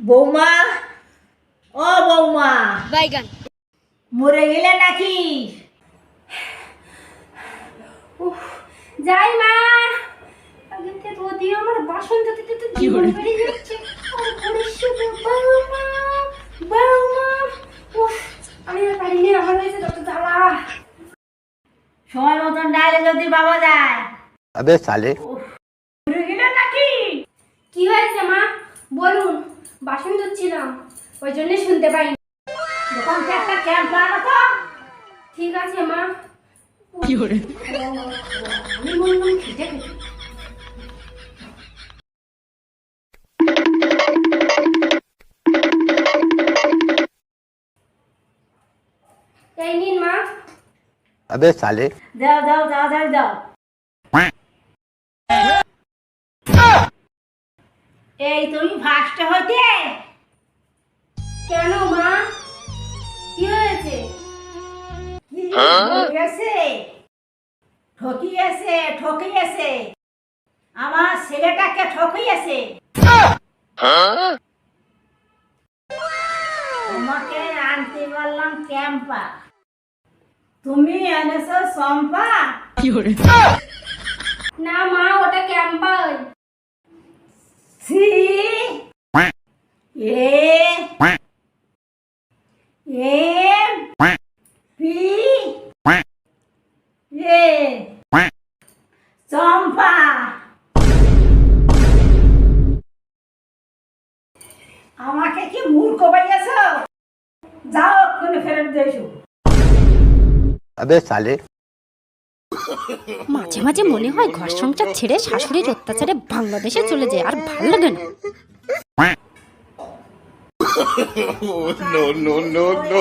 বৌমা, ও বৌমা, বাইগান মরে গেলে নাকি? যাই মা, আগে থেকে রোদি আমার বাসন ধুতে ধুতে জীবন বেরিয়ে যাচ্ছে। আর পরিশুদ্ধ বৌমা, বৌমা, উফ, আমি আর পারিনি, আমার হয়েছে যত জ্বালা। সময় মতন ডাইলে যদি বাবা যায়। अबे साले মরে গেলে নাকি? কি হয়েছে মা বলুন? বাসন ধুচ্ছিলাম, ওই জন্য শুনতে পাইনি। দোকান থেকে একটা ক্যাম্প আনো তো। ঠিক আছে মা। কি করে আমি বললাম খেতে খেতে। এই নিন মা। अबे साले দাও দাও দাও দাও দাও। এই তুমি ফার্স্টে হইতে কেন মা, কি হয়েছে? কি হয়েছে? ঠকিয়েছে, ঠকিয়েছে, আমার ছেলেটাকে ঠকিয়েছে। তোমাকে আনতে বললাম ক্যাম্পা, তুমি এনেছো সম্পা। না মা, ওটা campus. C A M P A Champa. আমাকে কি মূর্খ পাইয়াছ? যাও এক্ষুনি ফেরত দিয়েছো। अबे साले মাঝে মাঝে মনে হয় ঘর সংসার ছেড়ে শাশুড়ির অত্যাচারে বাংলাদেশে চলে যায়, আর ভালো লাগে না। no no no no